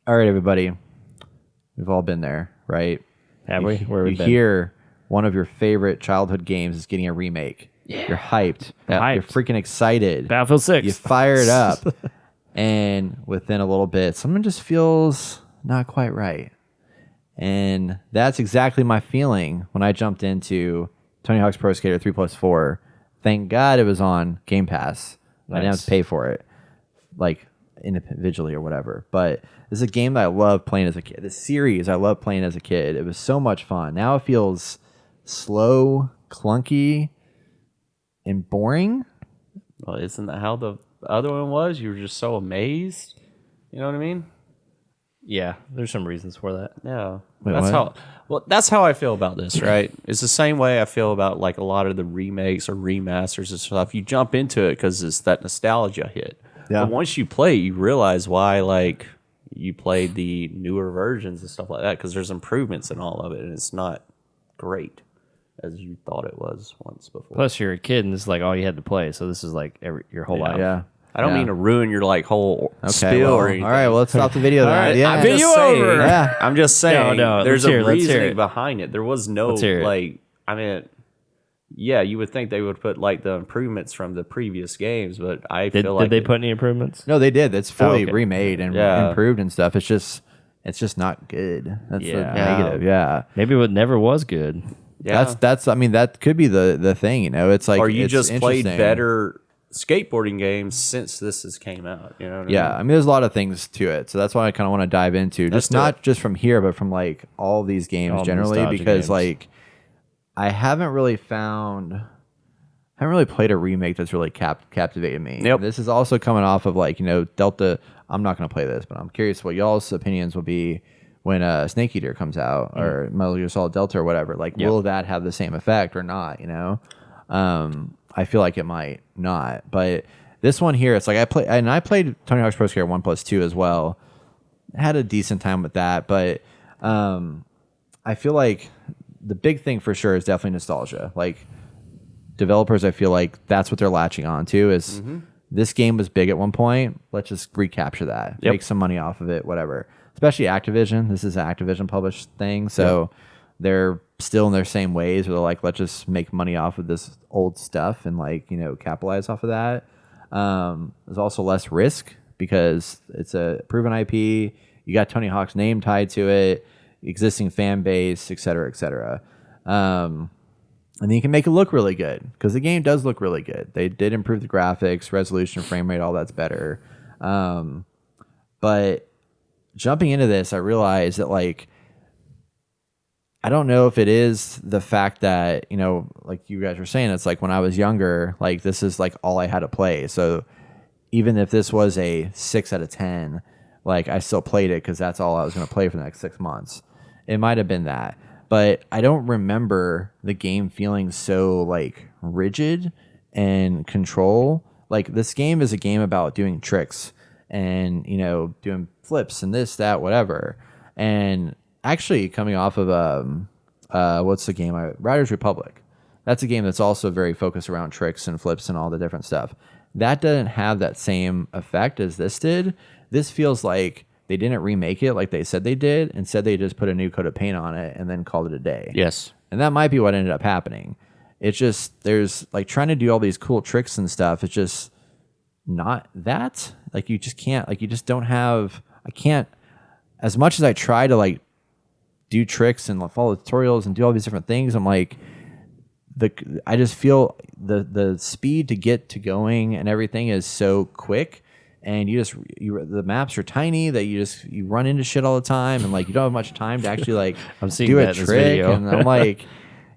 All right, everybody. We've all been there, right? Have we? Where we you been? hear one of your favorite childhood games is getting a remake. Yeah. You're hyped. I'm You're hyped. freaking excited. Battlefield 6. You fire it up. And within a little bit, something just feels not quite right. And that's exactly my feeling when I jumped into Tony Hawk's Pro Skater 3+4. Thank God it was on Game Pass. I didn't have Nice. to pay for it, like individually or whatever. But this is a game that I love playing as a kid. This series I love playing as a kid. It was so much fun. Now it feels slow, clunky, and boring. Well, isn't that how the other one was? You were just so amazed. You know what I mean? Yeah, there's some reasons for that. Yeah. Wait, that's what? how. Well, that's how I feel about this, right? It's the same way I feel about like a lot of the remakes or remasters and stuff. You jump into it because it's that nostalgia hit. Yeah. But once you play, you realize why like you played the newer versions and stuff like that because there's improvements in all of it, and it's not great as you thought it was once before. Plus, you're a kid, and this is like all you had to play. So this is like your whole life. Yeah. I don't Yeah. mean to ruin your like whole Okay, spill well, or anything. all right, well, let's stop the video then. All right, Yeah. I'm just Video saying. over. Yeah. I'm just saying. No, there's let's hear a it, let's hear reasoning it. behind it. There was no Let's hear it. like. I mean, yeah, you would think they would put like the improvements from the previous games, but I Did feel like they put any improvements? No, they did. That's fully okay. remade and Yeah. improved and stuff. It's just not good. That's the Yeah. negative. Yeah. Maybe it never was good. yeah. That's I mean that could be the thing, you know. It's like or you it's just played interesting. better skateboarding games since this has came out. You know what Yeah, I mean there's a lot of things to it. So that's why I kind of want to dive into just do not just from here but from like all these games All generally nostalgia because games. like I haven't really played a remake that's really captivated me. Yep. This is also coming off of like, you know, Delta. I'm not going to play this, but I'm curious what y'all's opinions will be when Snake Eater comes out or Metal Gear Solid Delta or whatever. Like, will that have the same effect or not? You know, I feel like it might not. But this one here, it's like I played Tony Hawk's Pro Skater 1+2 as well. Had a decent time with that, but I feel like the big thing for sure is definitely nostalgia. Like developers, I feel like that's what they're latching on to is this game was big at one point. Let's just recapture that, Yep. make some money off of it, whatever. Especially Activision. This is an Activision published thing. So they're still in their same ways where they're like, let's just make money off of this old stuff and like, you know, capitalize off of that. There's also less risk because it's a proven IP. You got Tony Hawk's name tied to it, existing fan base, et cetera, et cetera. And then you can make it look really good because the game does look really good. They did improve the graphics, resolution, frame rate, all that's better. But jumping into this, I realized that like, I don't know if it is the fact that, you know, like you guys were saying, it's like when I was younger, like this is like all I had to play. So even if this was a 6 out of 10, like I still played it because that's all I was going to play for the next 6 months. It might have been that. But I don't remember the game feeling so like rigid and control. Like this game is a game about doing tricks and, you know, doing flips and this, that, whatever. And actually coming off of what's the game? Riders Republic. That's a game that's also very focused around tricks and flips and all the different stuff. That doesn't have that same effect as this did. This feels like they didn't remake it like they said they did. Instead, they just put a new coat of paint on it and then called it a day. Yes. And that might be what ended up happening. It's just, there's like trying to do all these cool tricks and stuff. It's just not that. Like you just can't, like you just don't have, I can't, as much as I try to like do tricks and follow tutorials and do all these different things, I'm like, I just feel the speed to get to going and everything is so quick. And the maps are tiny that you run into shit all the time, and like you don't have much time to actually like I'm seeing do a that in this trick. video. And I'm like,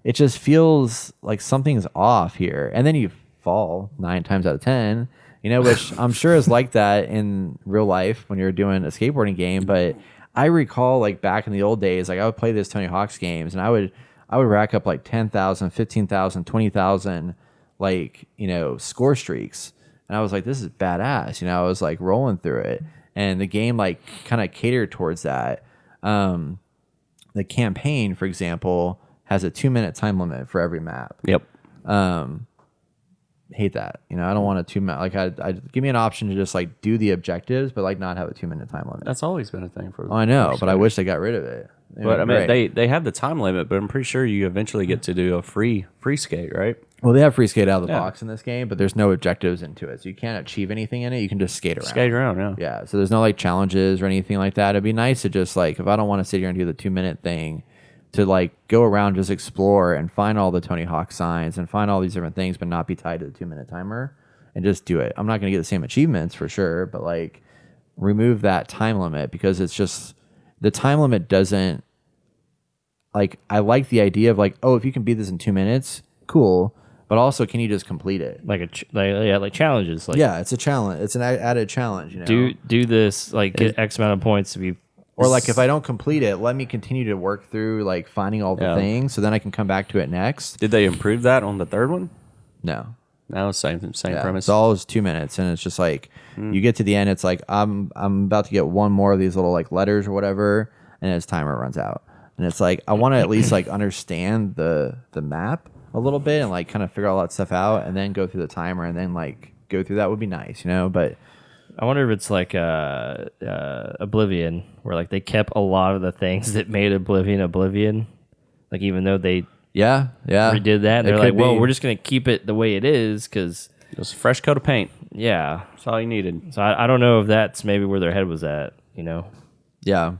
it just feels like something's off here. And then you fall 9 times out of 10, you know, which I'm sure is like that in real life when you're doing a skateboarding game. But I recall like back in the old days, like I would play this Tony Hawk's games, and I would rack up like 10,000, 15,000, 20,000, like, you know, score streaks. And I was like, this is badass. You know, I was like rolling through it. And the game like kind of catered towards that. The campaign, for example, has a 2-minute time limit for every map. Yep. hate that. You know, I don't want a 2 minute. Like, I give me an option to just like do the objectives, but like not have a 2 minute time limit. That's always been a thing for. Oh, I know, but I wish they got rid of it. But I mean, they have the time limit, but I'm pretty sure you eventually get to do a free skate, right? Well, they have free skate out of the Yeah. box in this game, but there's no objectives into it, so you can't achieve anything in it. You can just skate around. Skate around, yeah. Yeah, so there's no like challenges or anything like that. It'd be nice to just like, if I don't want to sit here and do the 2 minute thing, to like go around, just explore and find all the Tony Hawk signs and find all these different things, but not be tied to the 2 minute timer and just do it. I'm not going to get the same achievements for sure, but like remove that time limit, because it's just the time limit doesn't like, I like the idea of like, oh, if you can beat this in 2 minutes, cool. But also, can you just complete it? Like like challenges. Like Yeah, it's a challenge. It's an added challenge. You know, do this, like get X amount of points to be. or like if I don't complete it, let me continue to work through like finding all the Yeah. things, so then I can come back to it next. Did they improve that on the third one? No, No, same yeah, premise. it's always 2 minutes, and it's just like you get to the end. It's like I'm about to get one more of these little like letters or whatever, and its timer runs out. And it's like I want to at least like understand the map a little bit and like kind of figure all that stuff out, and then go through the timer and then like go through that would be nice, you know. But I wonder if it's like Oblivion, where like they kept a lot of the things that made Oblivion. Like even though they yeah, redid that, It they're could like, well, be. we're just gonna keep it the way it is, because Just a fresh coat of paint. yeah. That's all you needed. So I don't know if that's maybe where their head was at, you know. Yeah.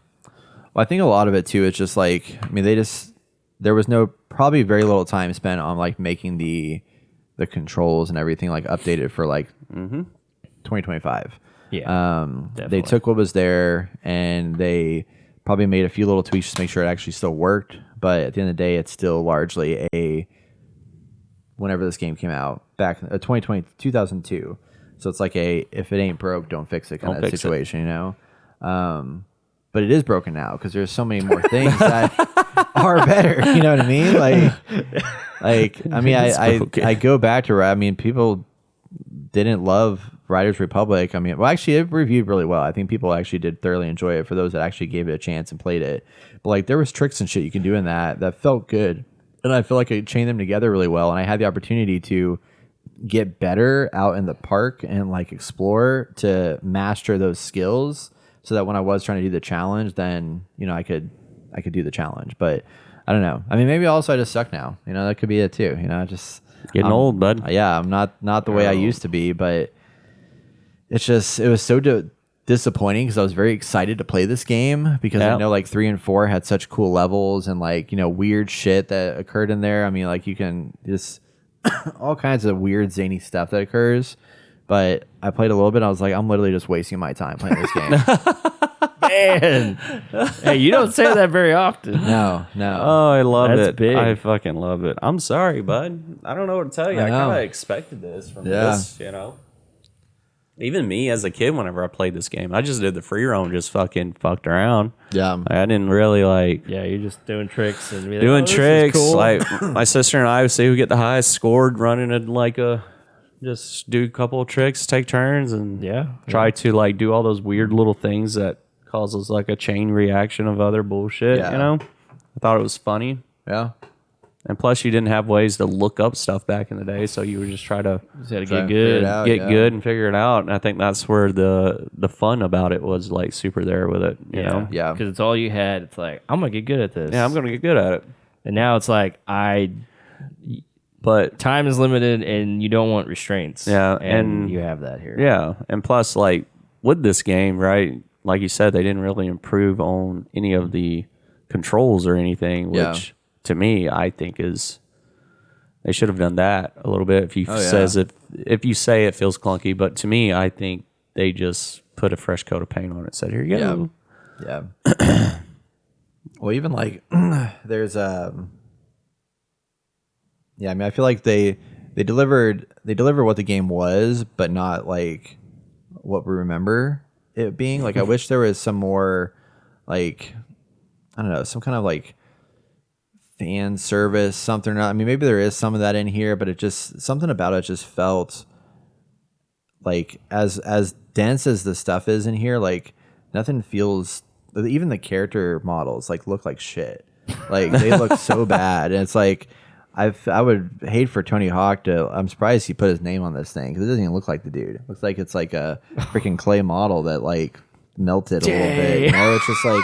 Well, I think a lot of it too is just like, I mean, there was probably very little time spent on like making the controls and everything like updated for like 2025. Yeah, They definitely. took what was there and they probably made a few little tweaks to make sure it actually still worked. But at the end of the day, it's still largely whenever this game came out back in 2002. So it's like if it ain't broke, don't fix it kind Don't of fix it. situation, you know? But it is broken now because there's so many more things that are better. You know what I mean? Like I mean, I go back to, I mean, people didn't love Riders Republic. I mean, well, actually, it reviewed really well. I think people actually did thoroughly enjoy it for those that actually gave it a chance and played it. But like, there was tricks and shit you can do in that felt good, and I feel like I chained them together really well. And I had the opportunity to get better out in the park and like explore to master those skills, so that when I was trying to do the challenge, then you know I could do the challenge. But I don't know. I mean, maybe also I just suck now. You know, that could be it too. You know, just Getting old, bud. yeah, I'm not the way I used to be, but it was so disappointing because I was very excited to play this game because Yeah. I know like 3 and 4 had such cool levels and like, you know, weird shit that occurred in there. I mean, like you can just all kinds of weird zany stuff that occurs. But I played a little bit. And I was like, I'm literally just wasting my time playing this game. Man, hey, you don't say that very often. No. Oh, I love That's it. big. I fucking love it. I'm sorry, bud. I don't know what to tell you. I I know. kind of expected this from Yeah. this, you know. Even me as a kid, whenever I played this game, I just did the free roam, just fucking fucked around. Yeah. I didn't really like Yeah, you're just doing tricks and be like, doing "Oh, this is tricks. cool." Like my sister and I would see who get the highest scored running in like just do a couple of tricks, take turns, and Yeah. try to like do all those weird little things that causes like a chain reaction of other bullshit. Yeah. You know, I thought it was funny. Yeah. And plus, you didn't have ways to look up stuff back in the day, so you would just try to Just gotta Try get and figure it good. out. get yeah. good and figure it out. And I think that's where the fun about it was like super there with it. You know, Yeah. because it's all you had. It's like, I'm gonna get good at this. yeah, I'm gonna get good at it. And now it's like But time is limited, and you don't want restraints. Yeah, and and- you have that here. yeah, and plus, like with this game, right? Like you said, they didn't really improve on any of the controls or anything, which Yeah. to me, I think is they should have done that a little bit. If you Oh, yeah. says if you say it feels clunky, but to me, I think they just put a fresh coat of paint on it. Said, "Here you go." Yeah. Well, even like there's yeah, I mean, I feel like they delivered what the game was, but not like what we remember it being. Like I wish there was some more like, I don't know, some kind of like fan service, something. I mean, maybe there is some of that in here, but it just, something about it just felt like as dense as the stuff is in here, like nothing feels, even the character models like look like shit. Like they look so bad. And it's like, I would hate for Tony Hawk to. I'm surprised he put his name on this thing because it doesn't even look like the dude. It looks like it's like a freaking clay model that like melted a little bit. You know, it's just like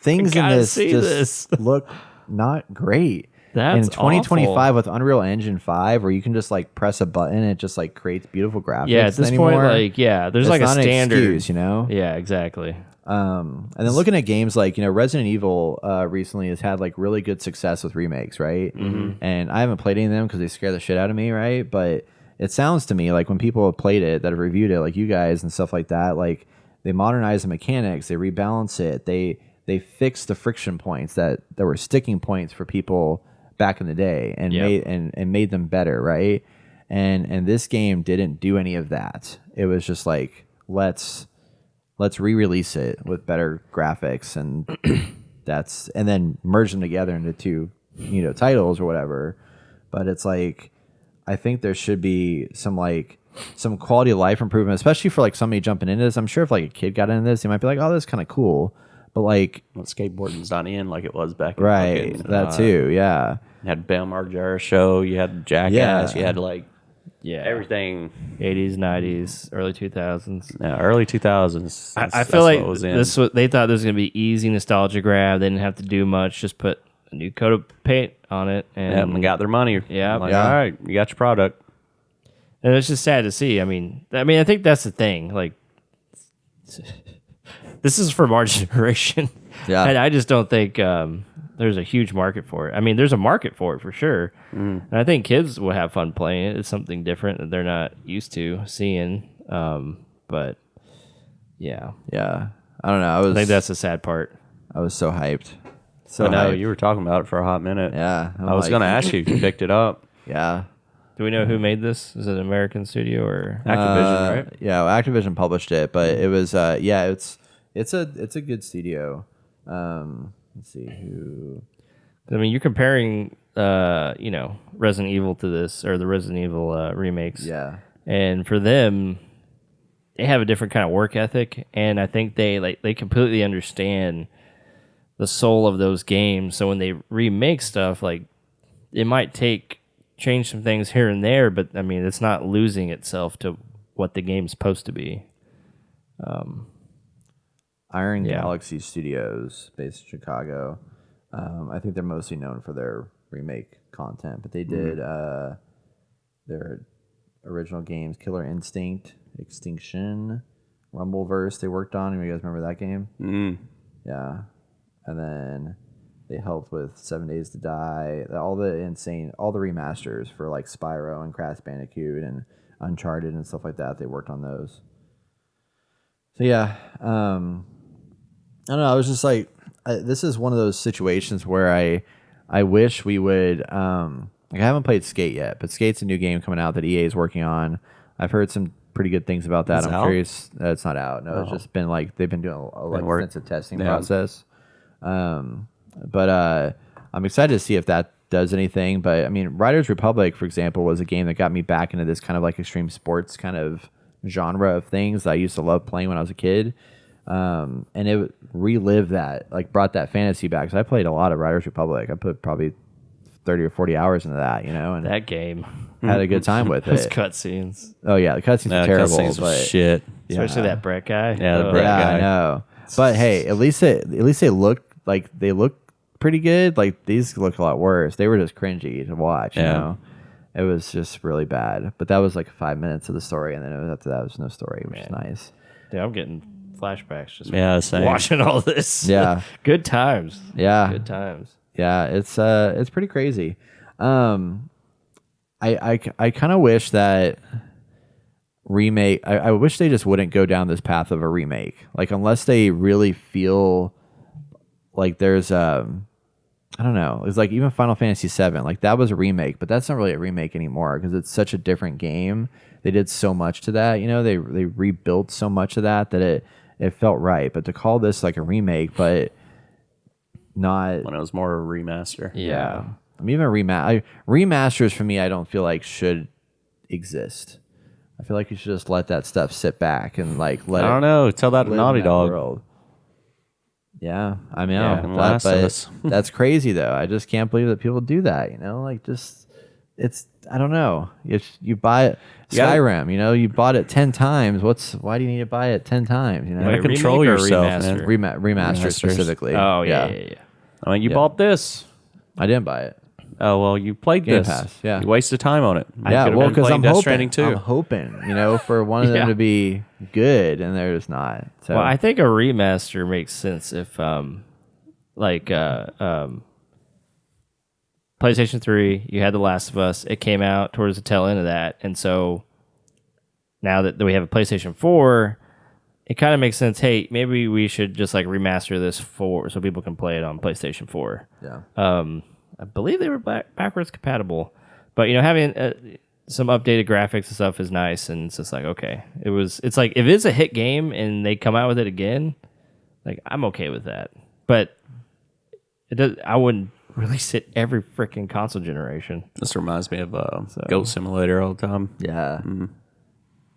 things in gotta this see just this. look not great. That's in 2025 awful. with Unreal Engine 5, where you can just like press a button and it just like creates beautiful graphics. Yeah, at this anymore, point, like, there's it's like a not an standard. excuse, you know. Yeah, exactly. And then looking at games like, you know, Resident Evil recently has had like really good success with remakes, right? Mm-hmm. And I haven't played any of them because they scare the shit out of me, right? But it sounds to me like when people have played it, that have reviewed it, like you guys and stuff like that, like they modernize the mechanics, they rebalance it, they fix the friction points that were sticking points for people back in the day and made them better, right? And this game didn't do any of that. It was just like let's re-release it with better graphics and and then merge them together into two, you know, titles or whatever. But it's like I think there should be some quality of life improvement, especially for like somebody jumping into this. I'm sure if like a kid got into this, they might be like, "Oh, this is kind of cool." But like, skateboarding's not in like it was back in right, fucking, that too, yeah. You had Bam Margera show, you had Jackass, you had like everything. 80s, 90s, early 2000s. Yeah, early 2000s. I feel like what was in. they thought this was gonna be easy nostalgia grab. They didn't have to do much. Just put a new coat of paint on it, and and got their money. Yeah. Like, Yeah. all right, you got your product. And it's just sad to see. I mean, I think that's the thing. Like, this is for our generation. Yeah. And I just don't think there's a huge market for it. I mean, there's a market for it for sure. And I think kids will have fun playing it. It's something different that they're not used to seeing. But yeah, I don't know. I think that's the sad part. I was so hyped. So I know hyped. you were talking about it for a hot minute. Yeah, I'm I was like- going to ask you if you picked it up. Yeah. Do we know who made this? Is it an American studio or Activision, right? Yeah, well, Activision published it, but it was it's a good studio. Let's see who. I mean, you're comparing, Resident Evil to this, or the Resident Evil remakes. Yeah. And for them, they have a different kind of work ethic, and I think they completely understand the soul of those games. So when they remake stuff, like it might change some things here and there, but I mean, it's not losing itself to what the game's supposed to be. Iron Yeah. Galaxy Studios, based in Chicago. I think they're mostly known for their remake content, but they did their original games, Killer Instinct, Extinction, Rumbleverse. They worked on. You guys remember that game? Yeah, and then they helped with 7 Days to Die, all the remasters for like Spyro and Crash Bandicoot and Uncharted and stuff like that. They worked on those. So yeah, I don't know. I was just like, this is one of those situations where I wish we would. Like I haven't played Skate yet, but Skate's a new game coming out that EA is working on. I've heard some pretty good things about that. It's I'm out? curious. It's not out. No, it's just been like they've been doing a extensive testing process. But I'm excited to see if that does anything. But I mean, Riders Republic, for example, was a game that got me back into this kind of like extreme sports kind of genre of things that I used to love playing when I was a kid. And it relived that, like brought that fantasy back. So I played a lot of Riders Republic. I put probably 30 or 40 hours into that, you know, and That game, had a good time with those it. cutscenes, Oh yeah, the cutscenes are terrible, cutscenes but was shit. especially that Brett guy. Yeah, the Brett yeah, guy. I know. But hey, at least they look pretty good. Like these look a lot worse. They were just cringy to watch. You Yeah. know, it was just really bad. But that was like 5 minutes of the story, and then after that was no story, which is nice. Yeah, I'm getting flashbacks just Same. watching all this. Yeah. Good times. Yeah, Good times. yeah. It's pretty crazy. I kind of wish that remake. I wish they just wouldn't go down this path of a remake. Like unless they really feel like there's I don't know. It's like even Final Fantasy VII. Like that was a remake, but that's not really a remake anymore because it's such a different game. They did so much to that. You know, they rebuilt so much of that it felt right. But to call this like a remake, but not When it was more a remaster. yeah. I mean, even remasters for me, I don't feel like should exist. I feel like you should just let that stuff sit back and like let I it don't know. Tell that to live Naughty in that Dog. world. Yeah, I mean, Yeah, I don't and know, Last of Us. but that's crazy though. I just can't believe that people do that. Like just it's I don't know. If you buy it, gotta- Skyrim, you bought it 10 times. Why do you need to buy it 10 times? gotta Wait, control remake or yourself, remaster? man. Remaster Remasters. specifically. Oh yeah. I mean, you Yeah. bought this. I didn't buy it. Oh well, you played Game this. Pass, yeah. You wasted time on it. Yeah, could've well, been because playing I'm Death hoping, Stranding too. I'm hoping, for one of them Yeah. to be good, and they're just not. So Well, I think a remaster makes sense if PlayStation 3, you had The Last of Us. It came out towards the tail end of that, and so now that we have a PlayStation 4, it kind of makes sense. Hey, maybe we should just like remaster this so people can play it on PlayStation 4. yeah, I believe they were backwards compatible, but having some updated graphics and stuff is nice. And it's just like, okay, it's like if it's a hit game and they come out with it again, like I'm okay with that. But I wouldn't release it every freaking console generation. This reminds me of Goat Simulator all the time. yeah.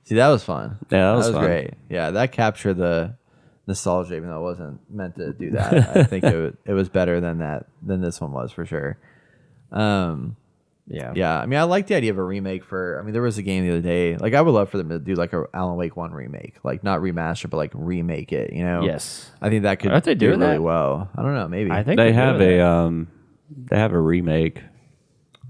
See, that was fun. Yeah, that was fun. great. Yeah, that captured the nostalgia, even though it wasn't meant to do that. I think it was better than this one was for sure. Yeah. Yeah, I mean, I like the idea of a remake for. I mean, there was a game the other day. Like, I would love for them to do like a Alan Wake 1 remake, like not remaster, but like remake it. Yes. I think that could Aren't they do doing really that? well. I don't know, maybe. I think They they're have doing that. they have a remake.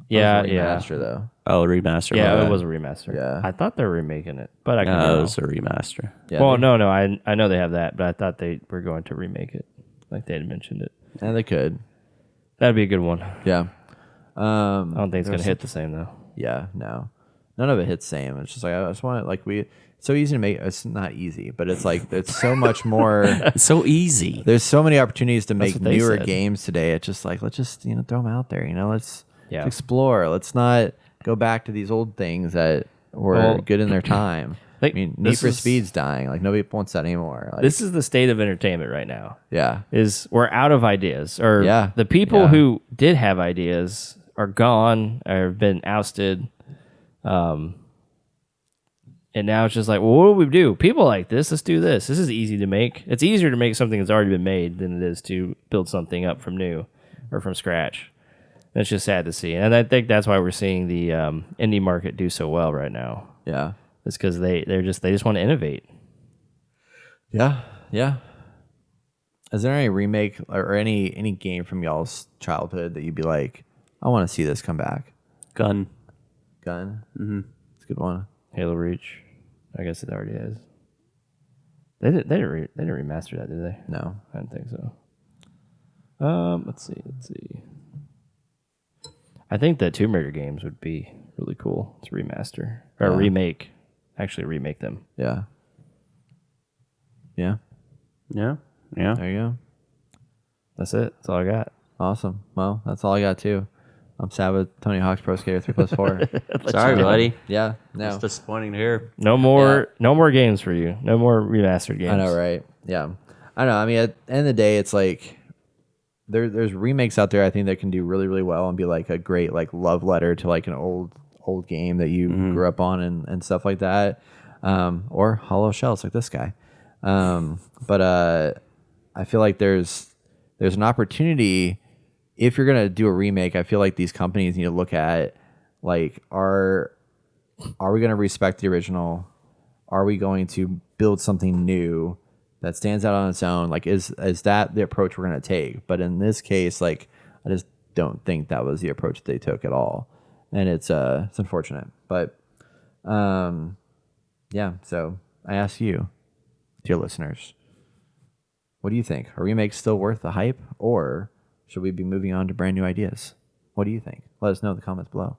Yeah, It was a yeah. remaster though. Oh, a remaster. Yeah, my it bad. was a remaster. Yeah. I thought they were remaking it, but I could be No, it wrong. was a remaster. Yeah, Well, they, no, I know they have that, but I thought they were going to remake it, like they had mentioned it. yeah, they could. That'd be a good one. Yeah. I don't think it's gonna hit the same though. Yeah, no, none of it hits same. It's just like I just want it. Like it's so easy to make. It's not easy, but it's like it's so much more. It's so easy. There's so many opportunities to make what they newer said. games today. It's just like let's just throw them out there. Let's Yeah. explore. Let's not go back to these old things that were Well, good in their time. like, I mean, Need this for is- Speed's dying. Like nobody wants that anymore. Like, This is the state of entertainment right now. yeah, Is we're out of ideas, or Yeah. the people Yeah. who did have ideas are gone or have been ousted. And now it's just like, well, what do we do? People like this. Let's do this. This is easy to make. It's easier to make something that's already been made than it is to build something up from new or from scratch. And it's just sad to see. And I think that's why we're seeing the indie market do so well right now. yeah, It's because they just want to innovate. yeah, yeah. Is there any remake or any game from y'all's childhood that you'd be like, I want to see this come back? Gun. Gun. Mm-hmm. It's a good one. Halo Reach. I guess it already is. They didn't remaster that, did they? No. I don't think so. Let's see. I think the Tomb Raider games would be really cool to remaster or remake. Actually, remake them. Yeah. Yeah. Yeah. Yeah. There you go. That's it. That's all I got. Awesome. Well, that's all I got too. I'm sad with Tony Hawk's Pro Skater 3+4. Sorry, buddy. Yeah. No. It's disappointing to hear. No more games for you. No more remastered games. I know, right? Yeah. I know. I mean, at the end of the day, it's like there's remakes out there I think that can do really, really well and be like a great like love letter to like an old game that you grew up on and stuff like that. Or hollow shells like this guy. But I feel like there's an opportunity if you're gonna do a remake. I feel like these companies need to look at like are we gonna respect the original? Are we going to build something new that stands out on its own? Like is that the approach we're gonna take? But in this case, like I just don't think that was the approach they took at all, and it's unfortunate. But yeah. So I ask you, dear listeners, what do you think? Are remakes still worth the hype, or should we be moving on to brand new ideas? What do you think? Let us know in the comments below.